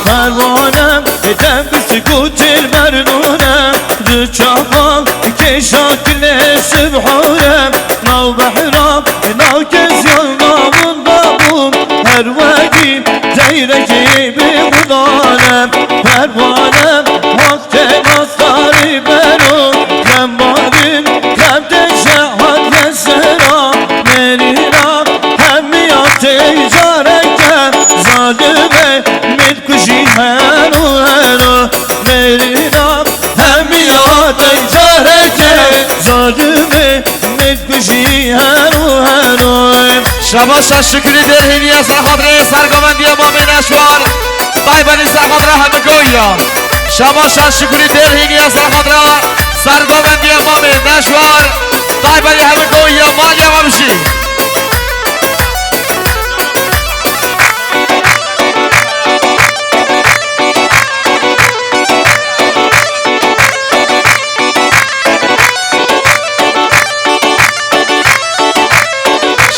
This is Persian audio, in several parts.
پروانم دم به سکوت المرنونم دو چاقال که شاکل سبحانم ناو بحرام ناو کزیان نامون بابون هر وقتی زیرکی به خدانم پروانم وقت ناستاری برون کماریم کم تشهد یسرا مریرا همیات ایجارکم ظالمه متکشی هنو هنو مریرا همیات ایجارکم ظالمه متکشی هنو هنو شباش شکری درهینی از خاطر سرگامندی امام نشوار طیبانی سرخاطر همه گویا شباش شکری درهینی از خاطر سرگامندی امام نشوار طیبانی همه گویا مالی امام بشی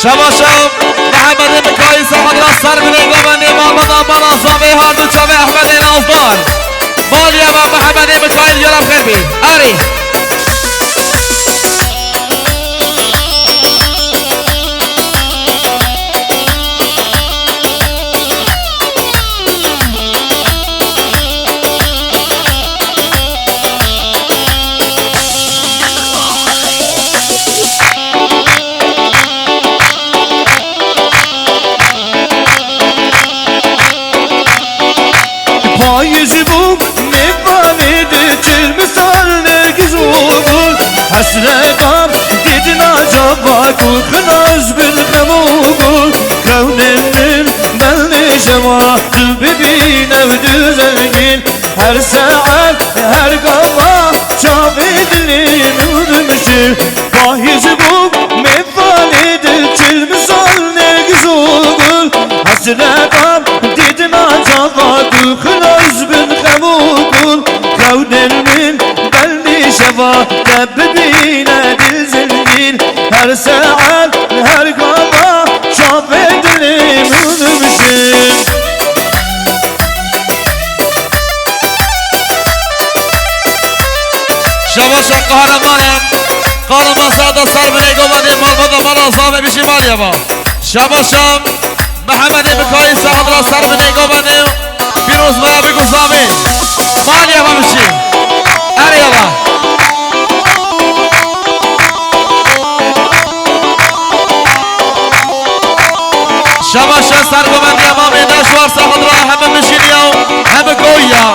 شباشم محمد مکایی سرخاطر سر بنگامندی محمد آبان آزاوی هادو چاوی احمد نازدار مالی امام محمد مکایی جناب خیبی آری پاییزی بود میبانید چل مثال نرگز بود حسرتم دیدن عجبا کن خلاص بالخموگل کون من بل شما تو ببینم دوزنگین هر ساعت هر قوا چاوی دلی نودمشی پاییزی بود میبانید چل مثال نرگز بود حسرتم دیدن عجبا کن خلاص بالخموگل كون من بل شوا تببينا دل زنجيل هر ساعة هر قضاء شافت لي منمشي شباشم قهرمان سعد سر بنی گوادی مالبادا مالا صافه بشی مالیا با شباشم محمد مکایی سعد سر بنی گوادی پیروز مرا بگو صافه مالیا با بشی اریا با شباشم سرگومندی امام نشوار سعد را همه بشینیا همه گویا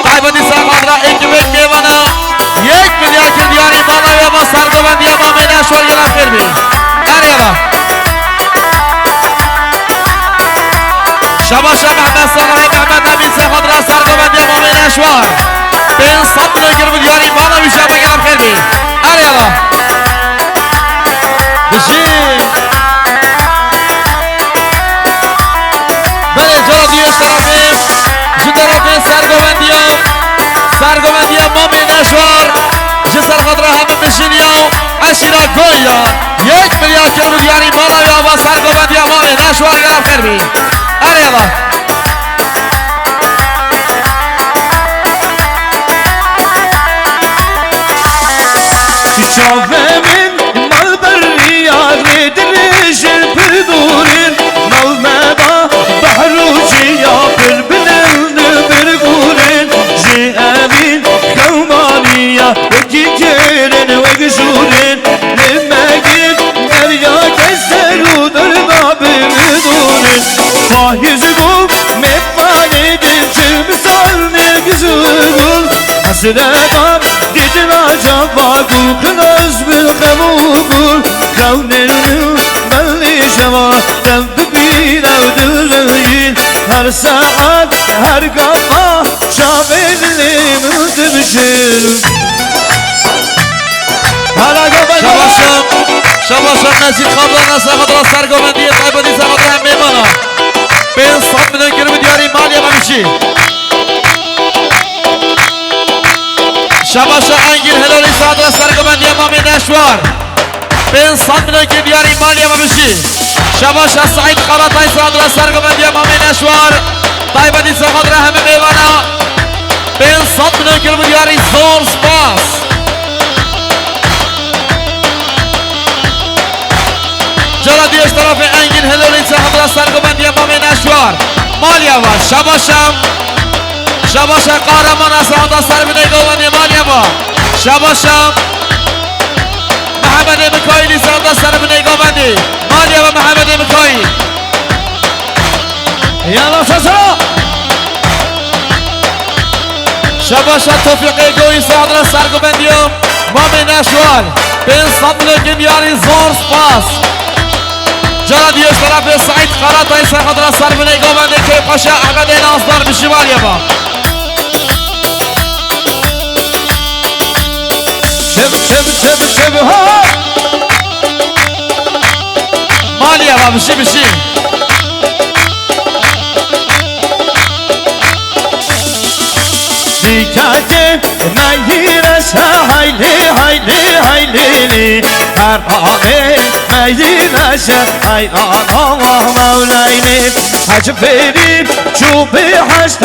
طیبانی سعد را اکبت میوانا 1 میلیارد کردیانی بالا یا با سرگومندی امام نشوار جناب کربی اریا با شباشم محمد صالحی محمد نبی سعد را سرگومندی امام نشوار 500 میلیون کردیانی بالا میشه با جناب کربی اریا با بشی سرگومندی امام نشوار جسر خاطر همه بشینیا اشیرا گویا 1 میلیارد کردیانی بالا یا با سرگومندی امام نشوار جناب کربی اریا با شافه من مال برياد ندريش البدورين مال مبا بحروجي يا بربلن برقورين جي امين كومانيا وكيكيرن وقشورين لما جيت دريا كسر ودرنا بمدورين فايز بو مفاني دلتم سال نقزول حسرتم دیدن عجبا کن خلاص بالخموگل کون بلی شما دم ببینم دوزنگین هر ساعت هر قفا شامل منتبشل شباشم نزید خبران از خاطر سرگومندی طیبانی سرخاطر هم میمانا 500 میلیون کردیانی مالی هم میشی شباشا انگیر هلالی سعد و سرگومندی امام نشوار 500 میلیون کردیانی مالی هم بشی شباشا سعید قراتای سعد و سرگومندی امام نشوار طیبانی سرخاطر همه زور سپاس جرا دیش طرف انگین هلولی چه حضرت سرگوبندی امام نشوار مالیا با شباشم شباشم قهرمان است حضرت سربنی گوبندی مالیا با شباشم محمد مکایلی حضرت سربنی گوبندی مالیا با محمد مکایلی یالا سسرا شباشم توفیق گوی حضرت سرگوبندی امام نشوار بین صدل گمیاری زور سپاس جرا دیش طرف سعید قرات ایسا حضرت سربنی گوبندی که پاشا احمد نازدار بشمالی با شب ها مالیا با بشی دیکاته مگیرش هایلی هر آمه مگیرش آقا مولاینی حج بریم چوب حشت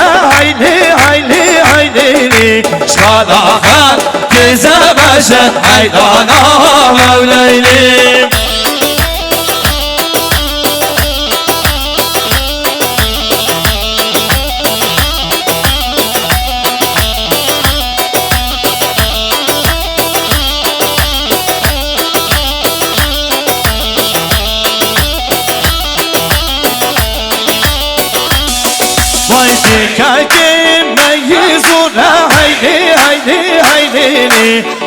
هایلی شالاخت گزه بشه آقا مولاینی که میزونه هایلی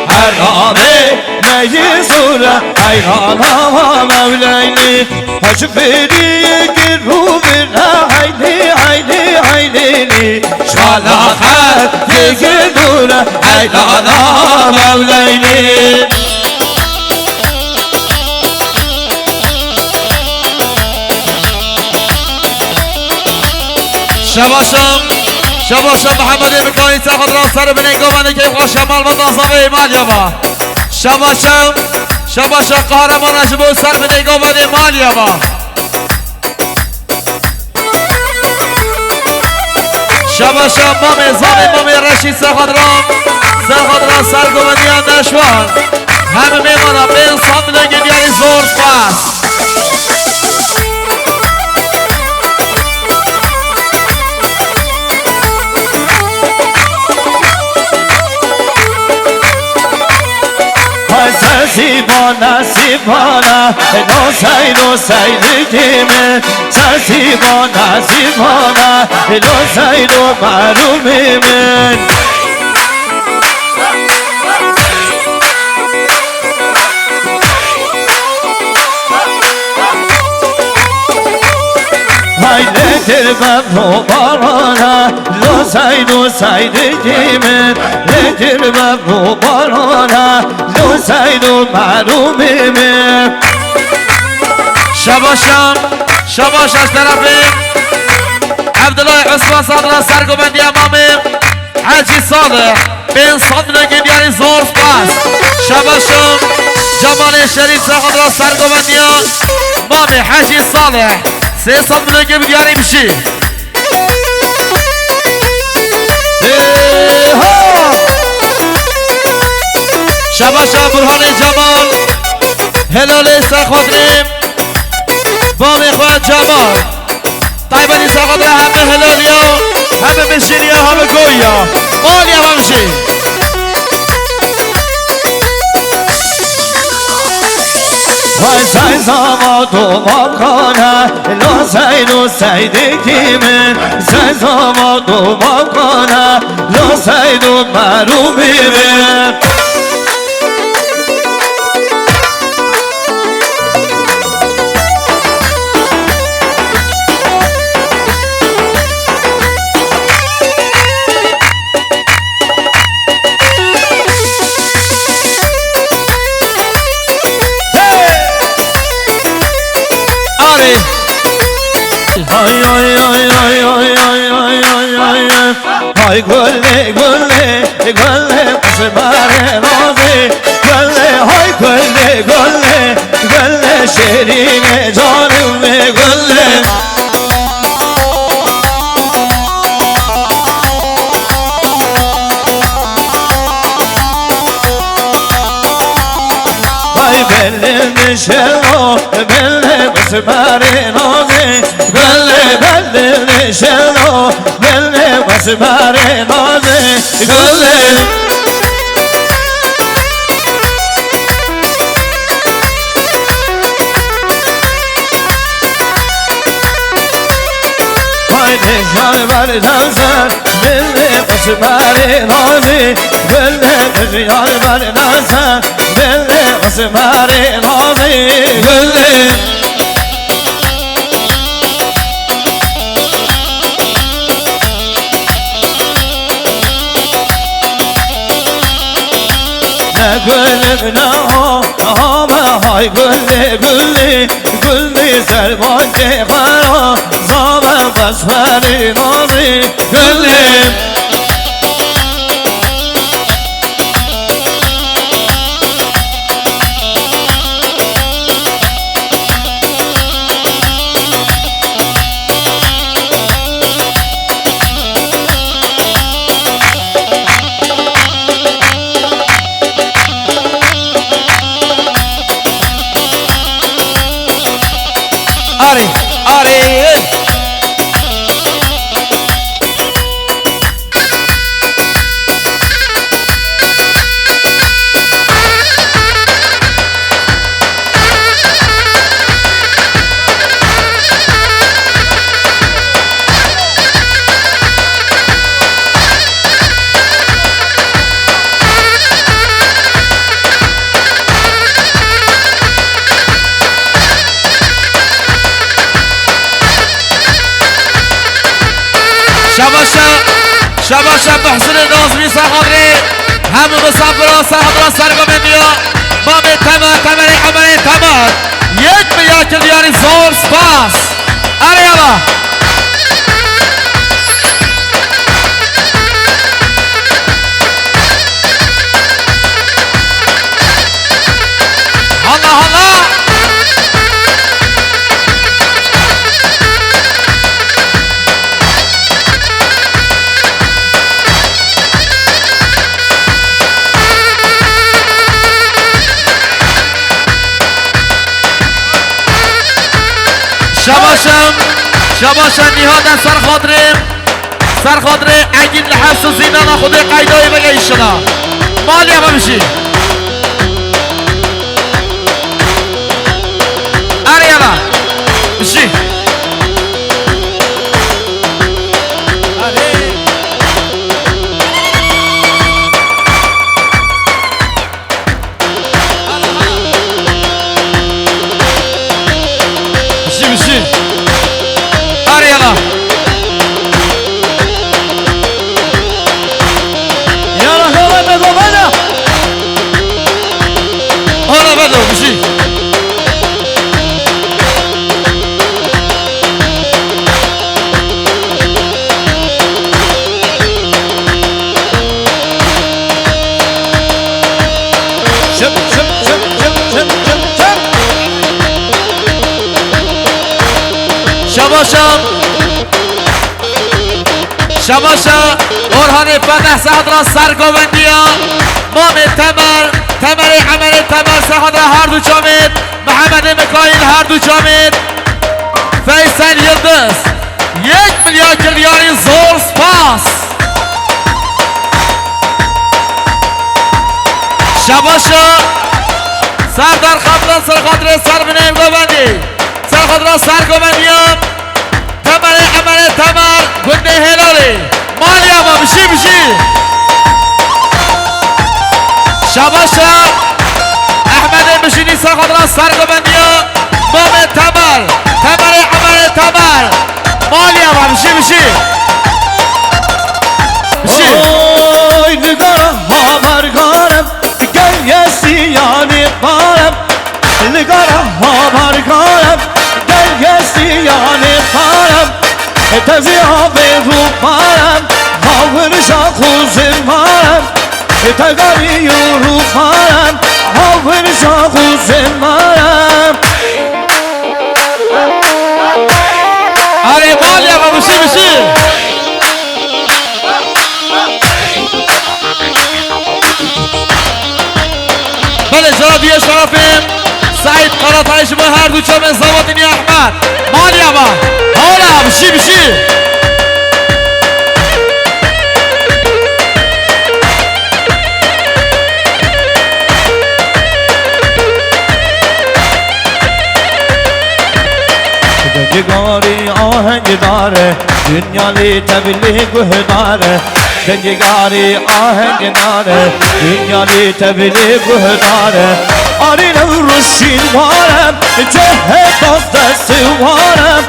حرامه میزونه حیرانا مولاینی حج بری گرو بره هایلی شالاخت دیگه دوره حیرانا مولاینی شباشم محمد مکانی چه حضرت سربنی گوبندی که خوش مال و نازمه مالیا با شباشم قهرمان اجبو سربنی گوبندی مالیا با شباشم مامی زانی مامی رشید چه حضرت سرگوبندی نشوار همه میمانا بین صدل گمیاری زور سپاس سیبانا نو سایدی من سیبانا نو سایدو معلومی من Haydi ben barona Lo saydı kimin Nedir ben bu barona Lo saydı malumimin شباش از طرف عبدالله عثمان صادر سرگوبندی امامه حاجی صالح بین صدر گمیاری زور سپاس شباشم جمال شریف صادر سرگوبندی امامه حاجی صالح 300 ملک بیاری بشی شباشم برهان جمال هلالی سرخوادریم بام اخوان جمال طیبانی سرخوادر همه هلالیا همه مشیریا همه گویا مالیا همشی Vay say zamato makana Lo saydı kimin Say zamato makana Lo saydı malumimin Ay gülle kısmare nazi Gülle hay gülle şerine canım ve gülle شلو بله مسمار نازی بله شلو بله مسمار نازی بله نشان بر نظر بله مسمار نازی بله نشان بر نظر بله مسمار نازی بله گل نه آمه های گل گلی گلی سرباز خرا زامه بسفری نازی گلی شباشا محسن نازمی سرخادری همه مسافران سرخادران سرگامه بیا مام تمر عمل تمر 1 میلیارد دیاری زور سپاس اره یالا هلا شباشم نیهادن سرخادره اگین لحفظ و زینان خود قیدایی بگه ایشنا مالی همه بشی اره یالا بشی شباشا برهان 50 سهدران سرگوندیا مام تمر عمل تمر سهدران هر دو جامد محمد مکایل هر دو جامد فیصل یلدز 1 میلیارد دیاری زور سپاس شباشا سردار خبران سرخادر سربنیم گوندی سرخادران سرگوندیا تمر عمل تمر گنده هلالی مالی اما بشی شباشا احمد بشینی سرخادران سرگوندیا مام تمر عمل تمر مالی اما بشی اوی نگارم ها برگارم گل یسیانی بارم نگارم ها برگارم گل یسیانی بارم تزی آبی رو بارم هاورشا خوزی بارم تگاری رو بارم هاورشا خوزی بارم آره مالی اما بشی بله جنابی شرفیم سعید شرط عيش هر دو چمه زوادنی احمد مالیا با حالا بشی دنجگاری آهنگ داره دنیالی تبلیغ داره دنجگاری آهنگ داره دنیالی تبلیغ داره آری نوروشین وارم جه داست دستوارم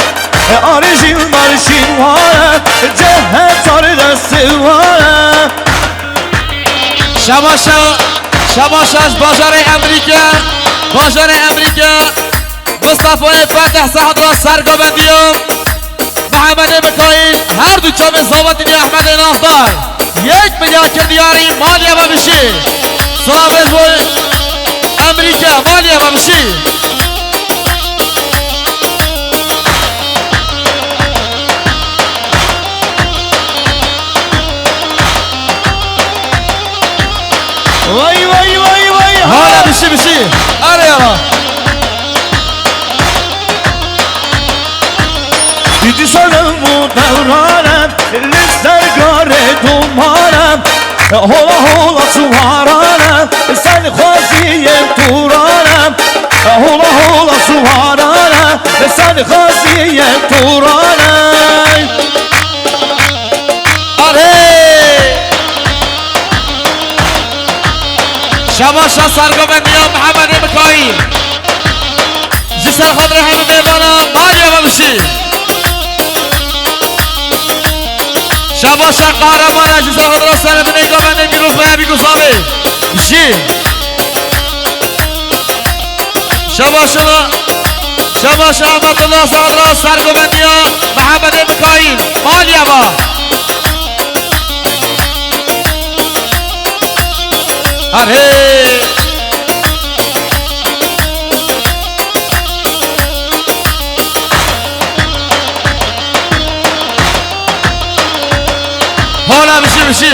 آری جیل مارشین وارم جه تار دستوارم شباش از بازار امریکا مصطفی فتح سعد را سرگابندی محمد مکایل هر دو چام زاوتنی احمد ناهدار 1 میلیارد که دیاری مالیا و بشی سلام امریکا مالیا و بشی وای وای وای وای حالا بشی آره یارا دیدی شدم و دورانم لسترگار دومانم هولا هولا سوارانم سن خواستی تورانم هولا هولا سوارانم سن خواستی تورانم آره شباشا سرگابندی محمد مکایل جسر خود رحم بیمانا مالیا و بشی شباشا قهرمان جسر خود را سر بنی گابنده میروف و هبی گساوی بشی شباشا احمد الله سعد را سرگابندی محمد مکایل مالیا و آره حالا بشی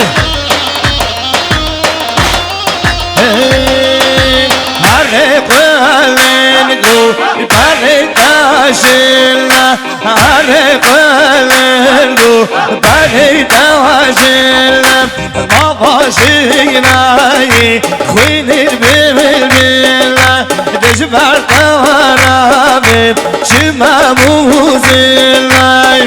هر قلنگو بر داشلنا هر قلنگو بر داشلنا ما باشینایی خوینیر ببیلا دجبر دوارابیم چما موزیلای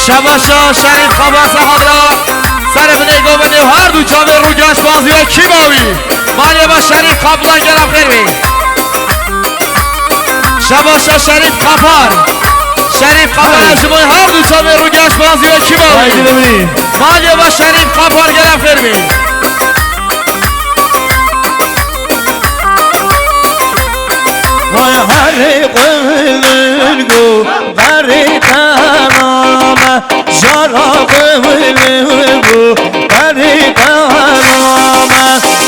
شباشا شریف خباس حضرا سر بنی گوبنی و هر دو چاوه رو گشت بازی و کی باوی مالی با شریف خبلان گرم خیروی شباشا شریف خبار شما هر دو چاوه رو گشت بازی و کی باوی مالی با شریف خبار گرم خیروی وای هر قلنگو بری تنامه جارا قلنگو بری تنامه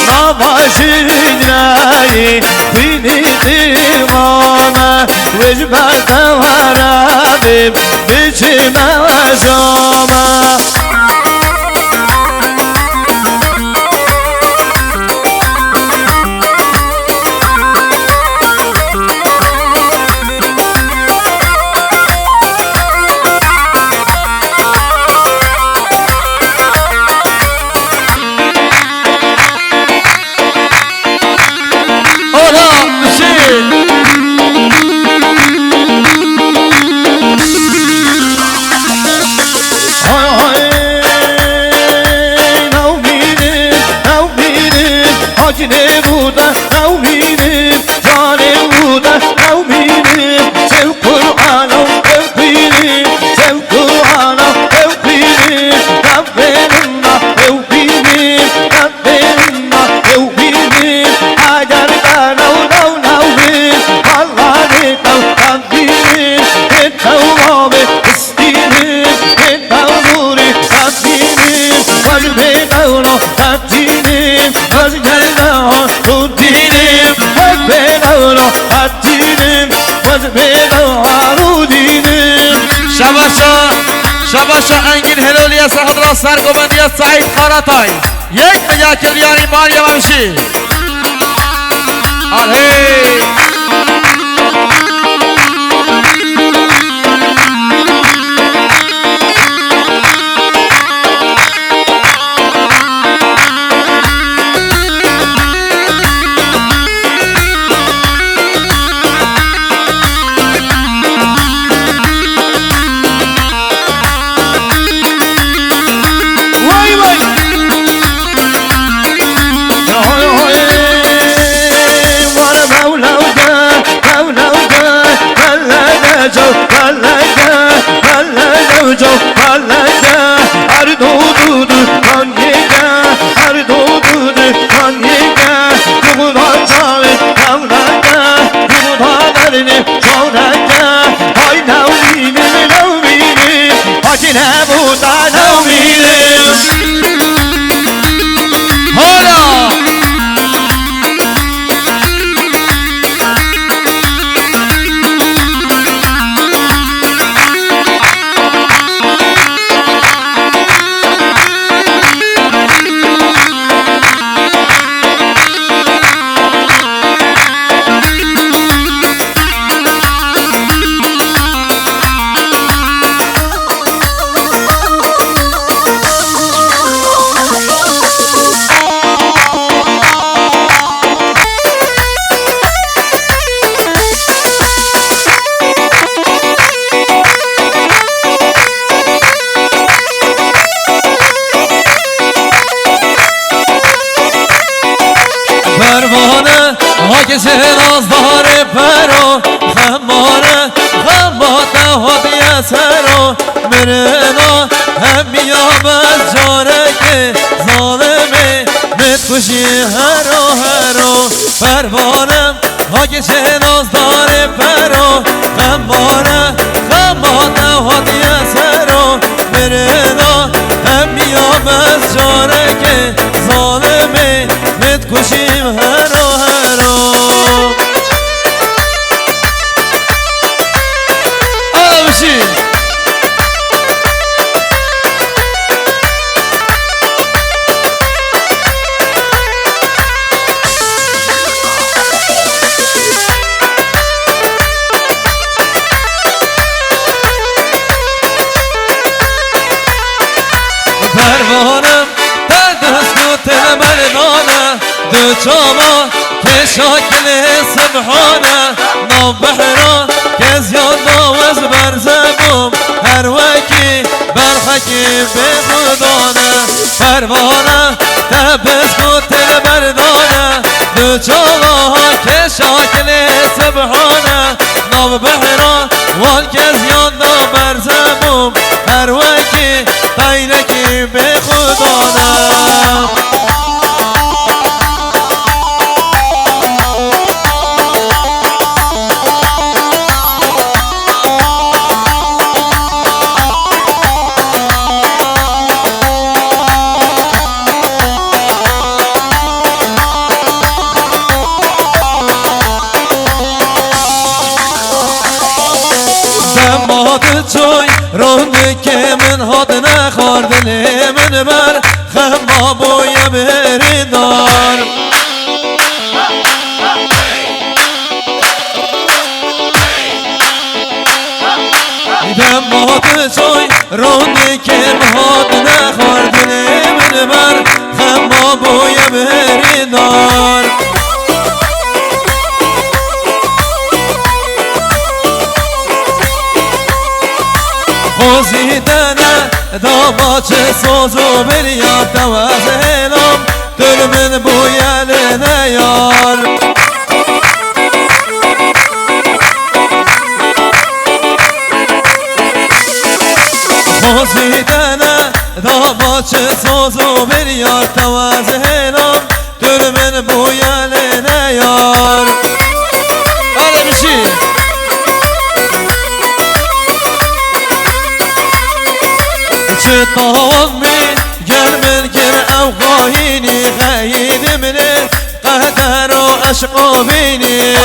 نباشینایی بینی دیوانه وجبه دوارابیم بچمه وزامه Hacine burada tavhidim Canım burada tavhidim Sev Kur'an'ım tevhidim Sev Kur'an'ım tevhidim Rabbenimle tevhidim Rabbenimle tevhidim Hacer nav navim Allah'ını tevhidim Et tevhabi istinim Et tevhuri sabinim Kalbe tevno tevhidim Özgürden tudinim شباشا انگین هلولیا سخت را سرگوبندی سعید خاراتای یک میلیارد کلیانی ماریا ممشی آره پروانه آگز رازدار پرو خماره خمات هدیه سرو مرنا هم بیام از جاره که ظالمه متکشی هرو پروانه آگز رازدار پرو خماره خمات هدیه سرو مرنا هم بیام از جاره که ظالمه کشیم هرو آلا بشی پروانم در دست و تل مردانه دو چاما که شاکل سبحانه نام بحرا که زیاد ناوز برزبوم هر وکی برخکی به خدانه پروانه تبس کتل بردانه دو چاما که شاکل سبحانه نام بحرا وان که زیاد نام برزبوم هر وکی غیرکی به خدانه چوی روندی که من هاد نخوار دل من بر خما بوی بری دار دمات چوی روندی که من هاد نخوار دل من بر خما بوی بری دار خوزیدنه داماچه سوزو بریاد دوز هلام دل من بویل نیار خوزیدنه داماچه سوزو بریاد دوز هلام دل من بویل نیار آره بشی طامي جرمن كر او قاهيني خيد من قدر واشقو بيني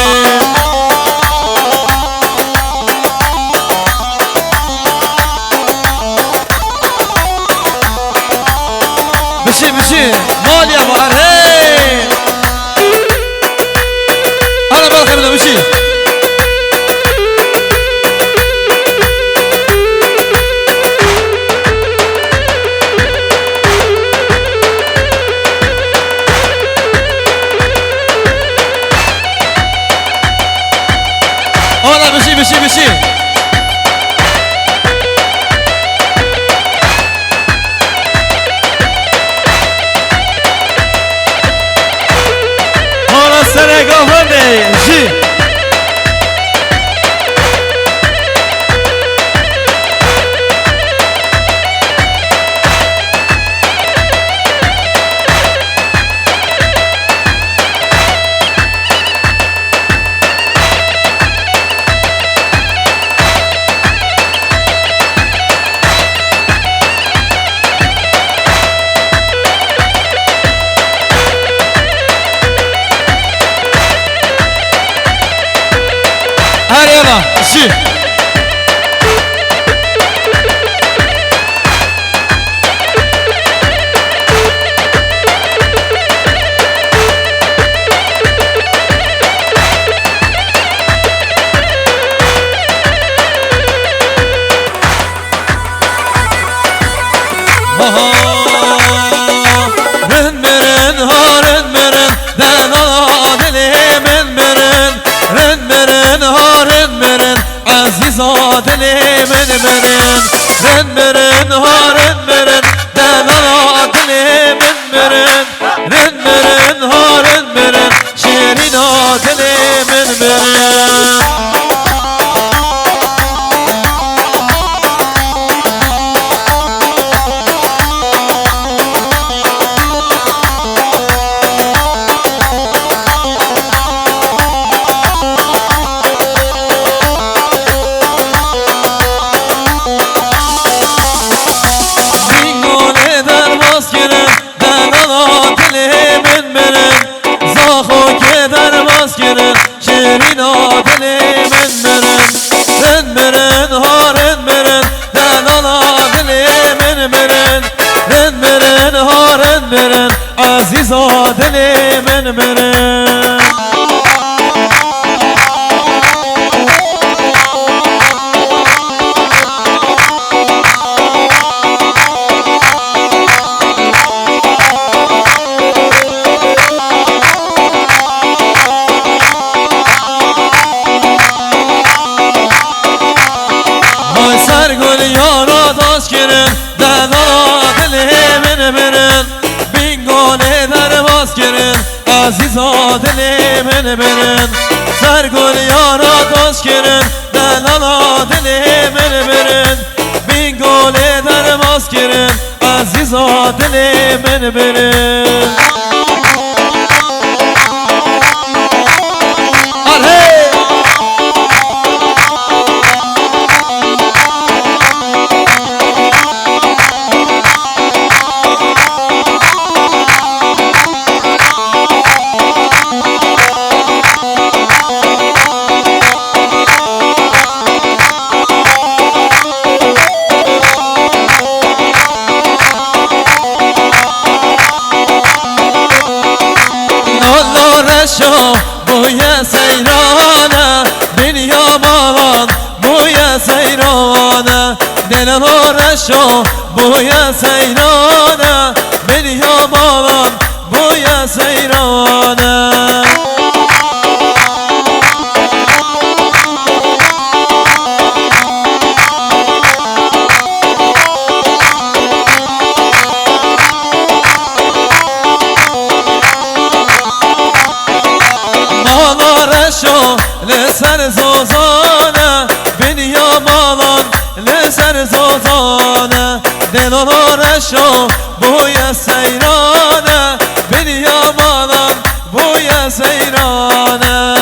بشي مال يا بار هي انا بالخير بشي انا بشي جي هاري يلا جي دلي من مرن رن مرن هارن مرن دلال دلي من مرن رن مرن هارن مرن شيرين دلي من مرن عزيزة دلي من مرن هاي سرگل یارا داش کرن دلا دلي من مرن بینگانه در باز کرن عزیزا دلی من برن سرگل یارا داش کرن دلالا دلی من برن بینگانه در باز کرن عزیزا دلی من برن شو بویا سیرانه دنیا مالان بویا سیرانه دل رشو بویا سیرانه دنیا مالان بویا سیرانه لسر زوزانه بنیا مالان لسر زوزانه دلارشو بوی سیرانه بنیا مالان بوی سیرانه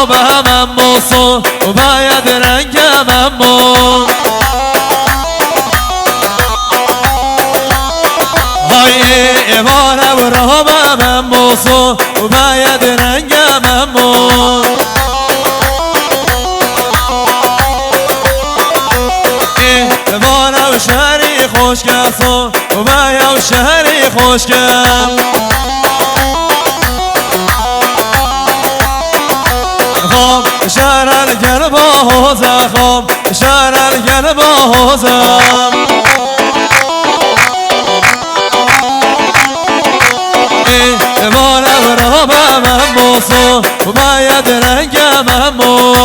من موسو و باید رنگم مو های باره و رابه من موسو و باید رنگم مو باره و شهری خوشگسو و باید شهری خوشگم شهر الگل با حوزم شهر الگل با حوزم ای باره را به من موسو و باید رنگم مو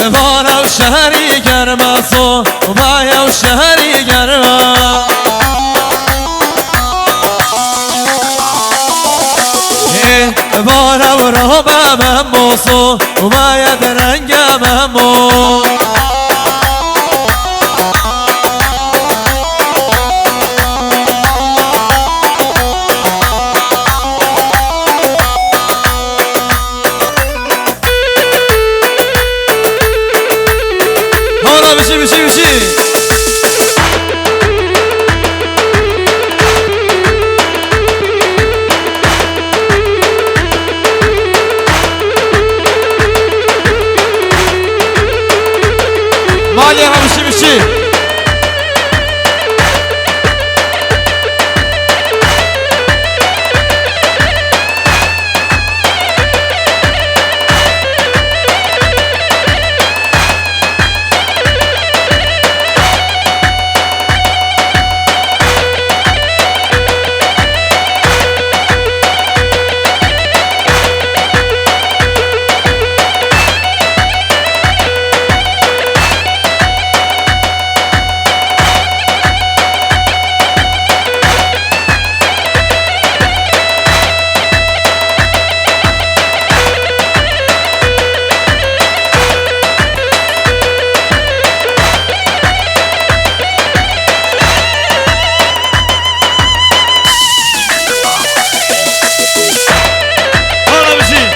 بارم شهری گرم سو و بایم شهری گرم بارم را به من موسو و باید رنگم مو بشی مالی هم بشی يلا جي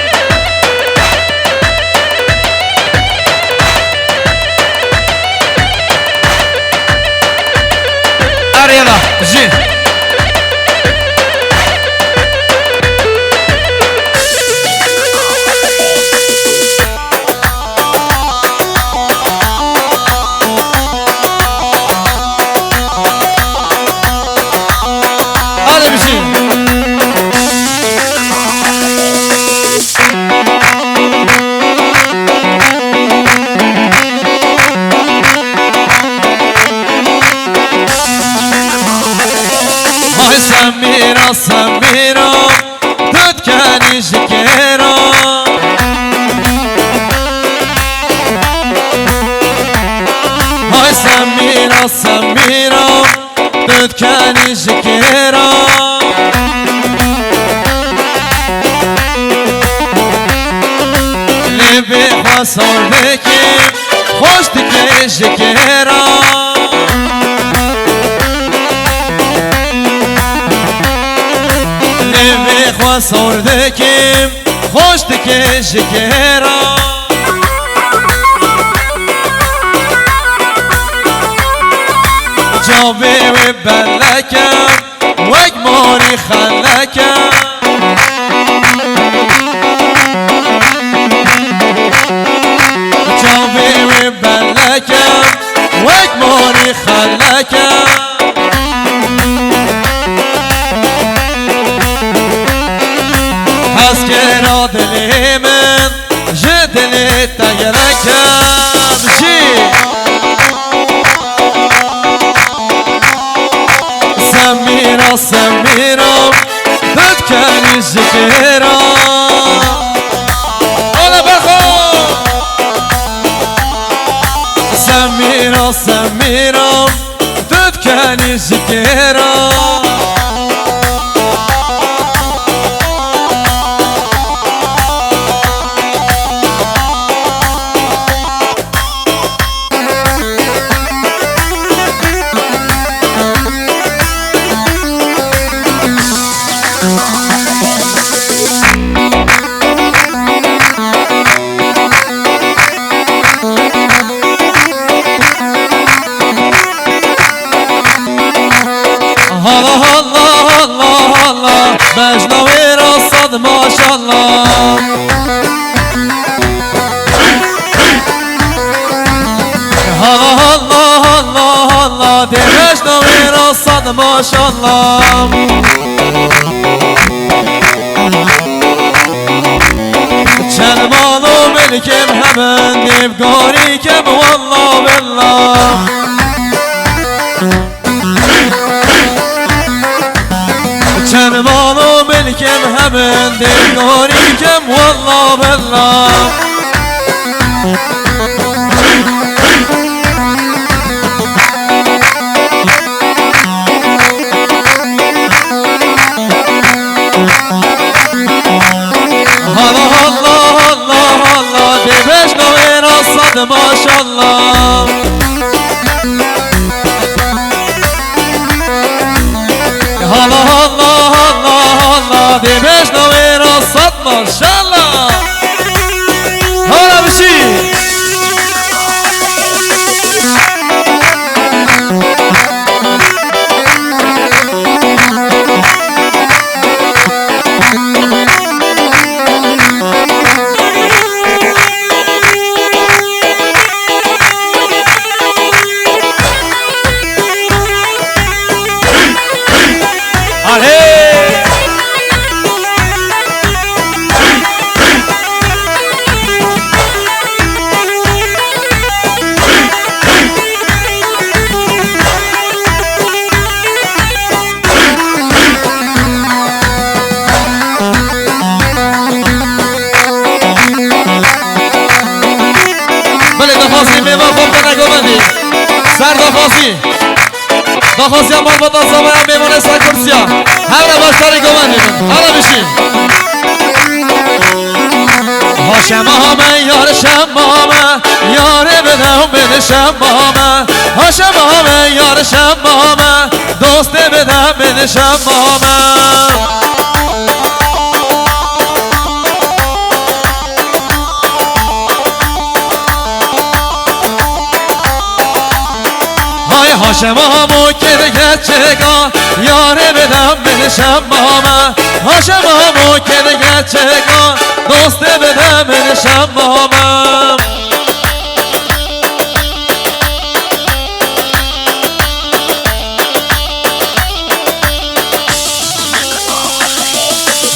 هذا بشي سميرة سميرة تتكاني شكيرة هاي سميرة سميرة تتكاني شكيرة اللي بيحصل بكي خوش تكي شكيرة صور دکیم خوش دکی شکرا جاوی و بلکم وگ ماری خلکم جاوی و بلکم وگ ماری خلکم اسکرا دلی من جدلی تگرکم جی سمیرا سمیرا ددکنی شکرا حالا بخو سمیرا سمیرا ددکنی شکرا الله دمش نوين الصد ما شاء الله چند مال و ملکم همه دیبگاری کم والله بالله چند مال و ملکم همه دیبگاری کم والله بالله ما شاء الله الله الله الله الله دمش نوين الصد ما شاء الله هلا بشي سر دخواسی اما با تازامه هم میمونه سر کرسی ها همه باشتاری گمندی حالا بشین هاشم همه یار شمامه یاره بدم بده شمامه هاشم همه یار شمامه دوست بدم بده شمامه هاشم همو کرگه چگا یاره بدم بده شمامه هاشم همو کرگه چگا دوست بدم بده شمامه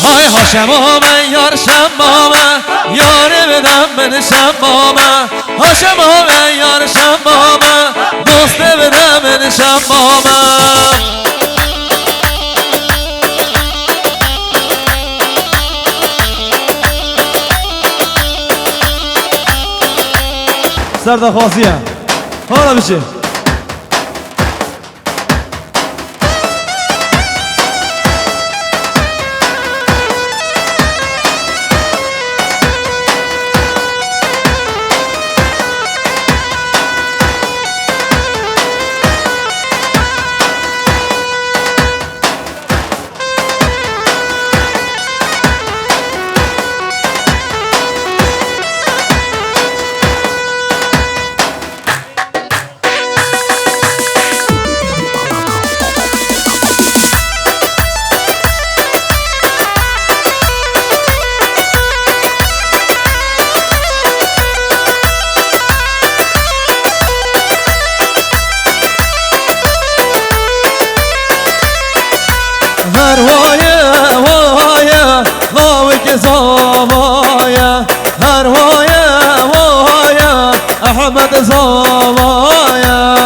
های هاشم همه یار شمامه یاره بدم بده شمامه هاشم همه یار شمامه دوست بدم بده شمامه سرده خواستیه حالا بشه زوایا هر وایا وایا احمد زوایا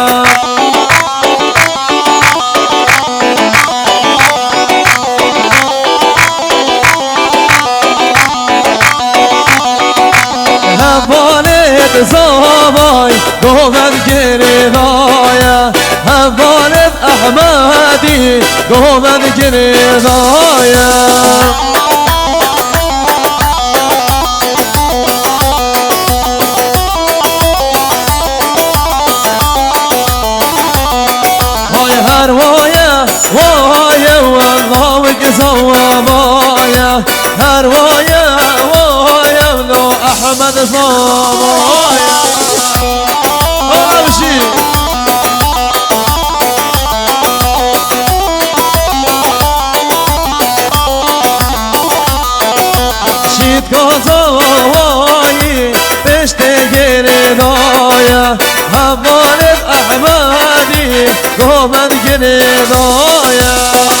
والد زوای گوهر گریوایا والد احمدی گوهر گریوایا هر وایا وایا والله زوایا هر وایا وایا لو احمد زوایا امشي شيت غزواي بشتغل رايا همالب احمدي گومن گره دایم